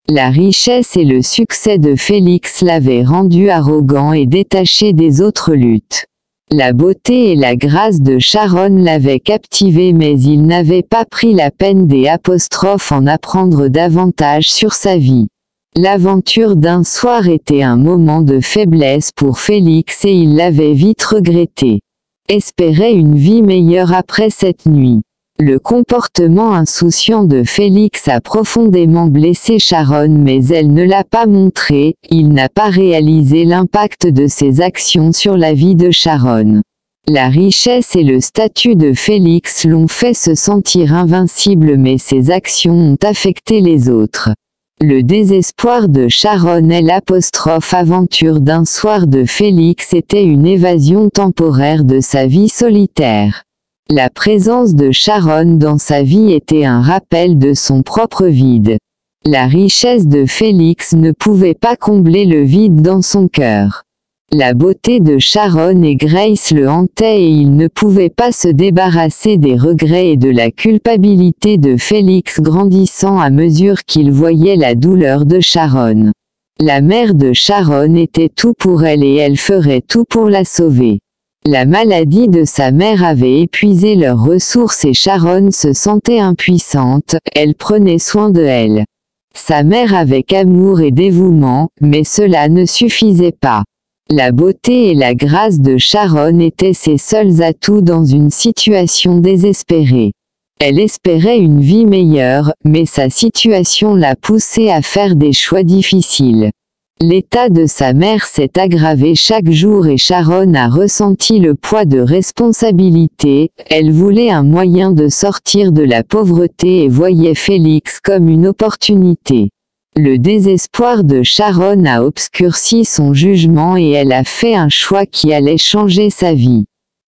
La richesse et le succès de Félix l'avaient rendu arrogant et détaché des autres luttes. La beauté et la grâce de Sharon l'avaient captivé, mais il n'avait pas pris la peine en apprendre davantage sur sa vie. L'aventure d'un soir était un moment de faiblesse pour Félix et il l'avait vite regretté. Espérait une vie meilleure après cette nuit. Le comportement insouciant de Félix a profondément blessé Sharon, mais elle ne l'a pas montré, il n'a pas réalisé l'impact de ses actions sur la vie de Sharon. La richesse et le statut de Félix l'ont fait se sentir invincible, mais ses actions ont affecté les autres. Le désespoir de Sharon et l'aventure d'un soir de Félix était une évasion temporaire de sa vie solitaire. La présence de Sharon dans sa vie était un rappel de son propre vide. La richesse de Félix ne pouvait pas combler le vide dans son cœur. La beauté de Sharon et Grace le hantaient et il ne pouvait pas se débarrasser des regrets et de la culpabilité de Félix grandissant à mesure qu'il voyait la douleur de Sharon. La mère de Sharon était tout pour elle et elle ferait tout pour la sauver. La maladie de sa mère avait épuisé leurs ressources et Sharon se sentait impuissante, elle prenait soin de elle. Sa mère avec amour et dévouement, mais cela ne suffisait pas. La beauté et la grâce de Sharon étaient ses seuls atouts dans une situation désespérée. Elle espérait une vie meilleure, mais sa situation l'a poussée à faire des choix difficiles. L'état de sa mère s'est aggravé chaque jour et Sharon a ressenti le poids de responsabilité, elle voulait un moyen de sortir de la pauvreté et voyait Félix comme une opportunité. Le désespoir de Sharon a obscurci son jugement et elle a fait un choix qui allait changer sa vie.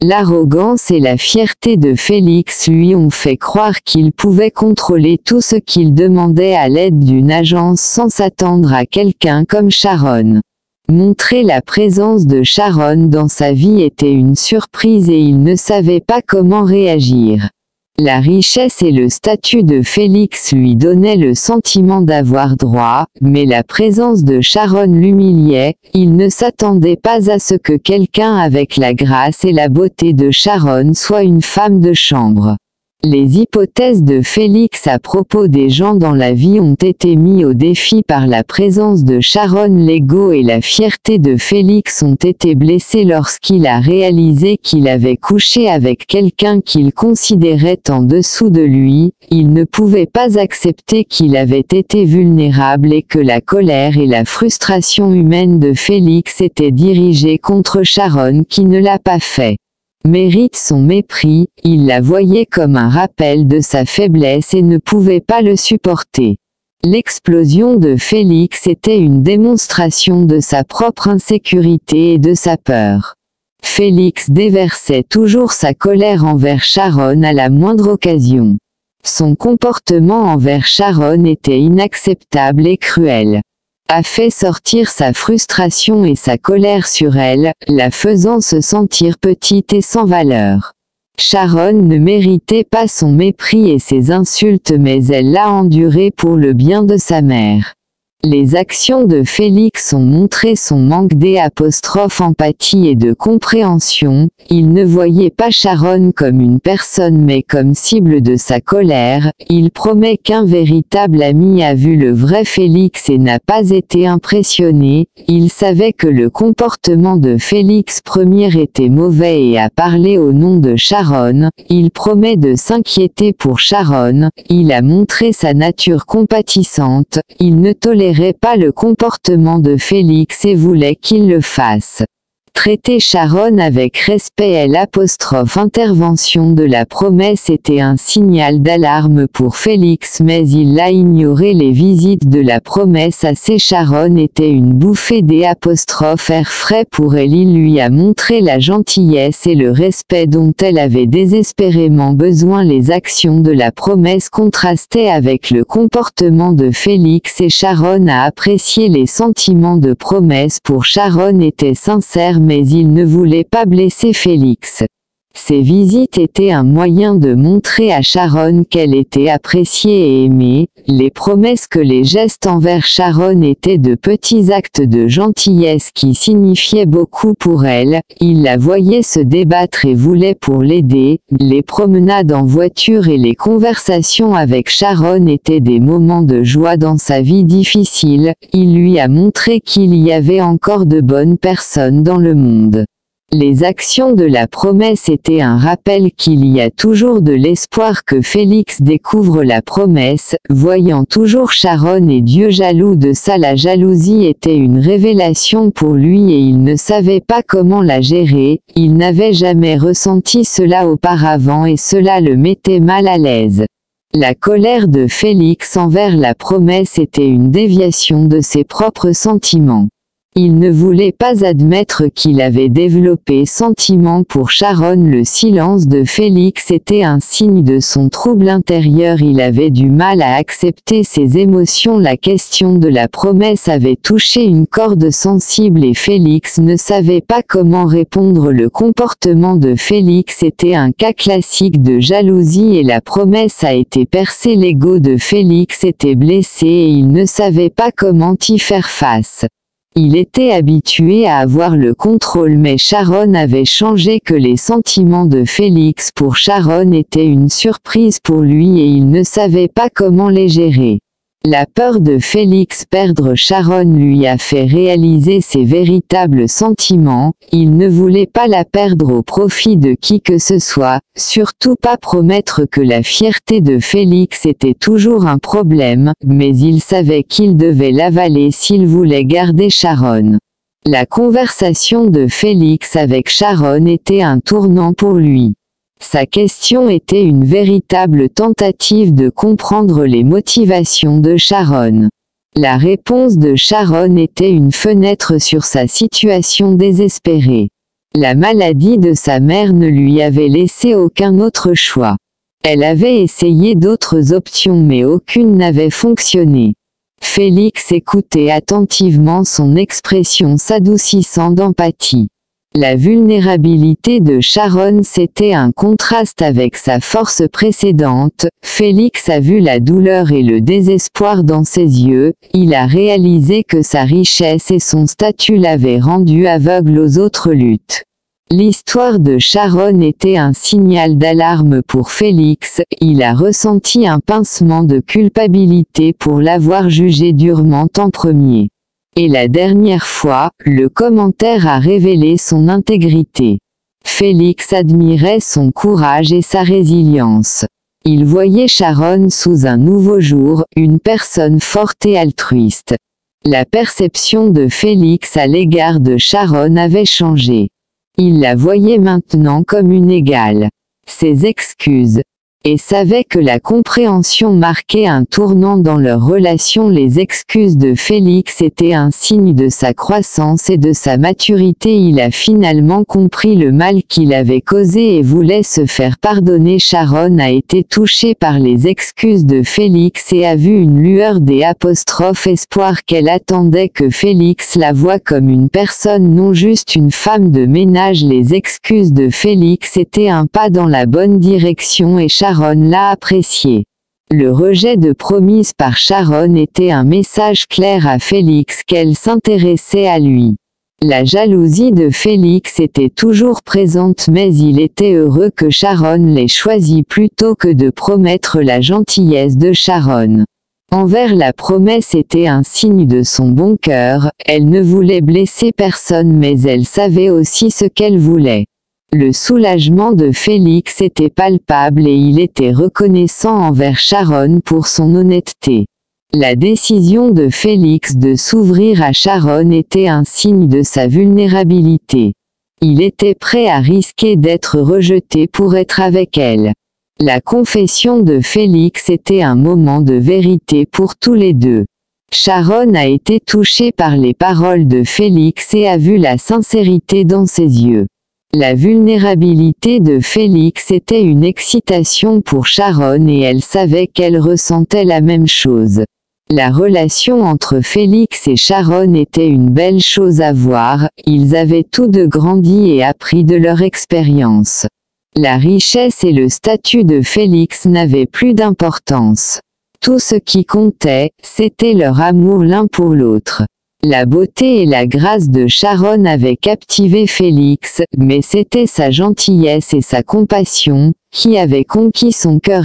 L'arrogance et la fierté de Félix lui ont fait croire qu'il pouvait contrôler tout ce qu'il demandait à l'aide d'une agence sans s'attendre à quelqu'un comme Sharon. Montrer la présence de Sharon dans sa vie était une surprise et il ne savait pas comment réagir. La richesse et le statut de Félix lui donnaient le sentiment d'avoir droit, mais la présence de Sharon l'humiliait, il ne s'attendait pas à ce que quelqu'un avec la grâce et la beauté de Sharon soit une femme de chambre. Les hypothèses de Félix à propos des gens dans la vie ont été mis au défi par la présence de Sharon. L'ego et la fierté de Félix ont été blessés lorsqu'il a réalisé qu'il avait couché avec quelqu'un qu'il considérait en dessous de lui, il ne pouvait pas accepter qu'il avait été vulnérable et que la colère et la frustration humaine de Félix étaient dirigées contre Sharon qui ne l'a pas fait. Mérite son mépris, il la voyait comme un rappel de sa faiblesse et ne pouvait pas le supporter. L'explosion de Félix était une démonstration de sa propre insécurité et de sa peur. Félix déversait toujours sa colère envers Sharon à la moindre occasion. Son comportement envers Sharon était inacceptable et cruel. A fait sortir sa frustration et sa colère sur elle, la faisant se sentir petite et sans valeur. Sharon ne méritait pas son mépris et ses insultes, mais elle l'a enduré pour le bien de sa mère. Les actions de Félix ont montré son manque d'empathie et de compréhension, il ne voyait pas Sharon comme une personne mais comme cible de sa colère, il promet qu'un véritable ami a vu le vrai Félix et n'a pas été impressionné, il savait que le comportement de Félix Ier était mauvais et a parlé au nom de Sharon, il promet de s'inquiéter pour Sharon, il a montré sa nature compatissante, il ne tolérait pas le comportement de Félix et voulait qu'il le fasse. Traiter Sharon avec respect et l'intervention de la promesse était un signal d'alarme pour Félix, mais il l'a ignoré. Les visites de la promesse à Sharon étaient une bouffée d'air frais pour elle. Il lui a montré la gentillesse et le respect dont elle avait désespérément besoin. Les actions de la promesse contrastaient avec le comportement de Félix et Sharon a apprécié les sentiments de promesse pour Sharon étaient sincères, mais il ne voulait pas blesser Félix. Ces visites étaient un moyen de montrer à Sharon qu'elle était appréciée et aimée, les promesses que les gestes envers Sharon étaient de petits actes de gentillesse qui signifiaient beaucoup pour elle, il la voyait se débattre et voulait pour l'aider, les promenades en voiture et les conversations avec Sharon étaient des moments de joie dans sa vie difficile, il lui a montré qu'il y avait encore de bonnes personnes dans le monde. Les actions de la promesse étaient un rappel qu'il y a toujours de l'espoir que Félix découvre la promesse, voyant toujours Sharon et Dieu jaloux de ça. La jalousie était une révélation pour lui et il ne savait pas comment la gérer, il n'avait jamais ressenti cela auparavant et cela le mettait mal à l'aise. La colère de Félix envers la promesse était une déviation de ses propres sentiments. Il ne voulait pas admettre qu'il avait développé sentiment pour Sharon. Le silence de Félix était un signe de son trouble intérieur. Il avait du mal à accepter ses émotions. La question de la promesse avait touché une corde sensible et Félix ne savait pas comment répondre. Le comportement de Félix était un cas classique de jalousie et la promesse a été percée. L'ego de Félix était blessé et il ne savait pas comment y faire face. Il était habitué à avoir le contrôle mais Sharon avait changé. Que les sentiments de Félix pour Sharon étaient une surprise pour lui et il ne savait pas comment les gérer. La peur de Félix perdre Sharon lui a fait réaliser ses véritables sentiments, il ne voulait pas la perdre au profit de qui que ce soit, surtout pas promettre. Que la fierté de Félix était toujours un problème, mais il savait qu'il devait l'avaler s'il voulait garder Sharon. La conversation de Félix avec Sharon était un tournant pour lui. Sa question était une véritable tentative de comprendre les motivations de Sharon. La réponse de Sharon était une fenêtre sur sa situation désespérée. La maladie de sa mère ne lui avait laissé aucun autre choix. Elle avait essayé d'autres options mais aucune n'avait fonctionné. Félix écoutait attentivement son expression s'adoucissant d'empathie. La vulnérabilité de Sharon c'était un contraste avec sa force précédente. Félix a vu la douleur et le désespoir dans ses yeux, il a réalisé que sa richesse et son statut l'avaient rendu aveugle aux autres luttes. L'histoire de Sharon était un signal d'alarme pour Félix, il a ressenti un pincement de culpabilité pour l'avoir jugé durement en premier. Et la dernière fois, le commentaire a révélé son intégrité. Félix admirait son courage et sa résilience. Il voyait Sharon sous un nouveau jour, une personne forte et altruiste. La perception de Félix à l'égard de Sharon avait changé. Il la voyait maintenant comme une égale. Ses excuses, et savait que la compréhension marquait un tournant dans leur relation. Les excuses de Félix étaient un signe de sa croissance et de sa maturité. Il a finalement compris le mal qu'il avait causé et voulait se faire pardonner. Sharon a été touchée par les excuses de Félix et a vu une lueur d'espoir qu'elle attendait que Félix la voie comme une personne, non juste une femme de ménage. Les excuses de Félix étaient un pas dans la bonne direction et Sharon l'a apprécié. Le rejet de promise par Sharon était un message clair à Félix qu'elle s'intéressait à lui. La jalousie de Félix était toujours présente mais il était heureux que Sharon l'ait choisi plutôt que de promettre. La gentillesse de Sharon envers la promesse était un signe de son bon cœur, elle ne voulait blesser personne mais elle savait aussi ce qu'elle voulait. Le soulagement de Félix était palpable et il était reconnaissant envers Sharon pour son honnêteté. La décision de Félix de s'ouvrir à Sharon était un signe de sa vulnérabilité. Il était prêt à risquer d'être rejeté pour être avec elle. La confession de Félix était un moment de vérité pour tous les deux. Sharon a été touchée par les paroles de Félix et a vu la sincérité dans ses yeux. La vulnérabilité de Félix était une excitation pour Sharon et elle savait qu'elle ressentait la même chose. La relation entre Félix et Sharon était une belle chose à voir, ils avaient tous deux grandi et appris de leur expérience. La richesse et le statut de Félix n'avaient plus d'importance. Tout ce qui comptait, c'était leur amour l'un pour l'autre. La beauté et la grâce de Sharon avaient captivé Félix, mais c'était sa gentillesse et sa compassion, qui avaient conquis son cœur.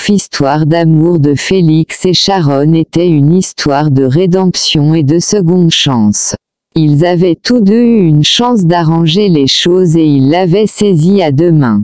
L'histoire d'amour de Félix et Sharon était une histoire de rédemption et de seconde chance. Ils avaient tous deux eu une chance d'arranger les choses et ils l'avaient saisie à deux mains.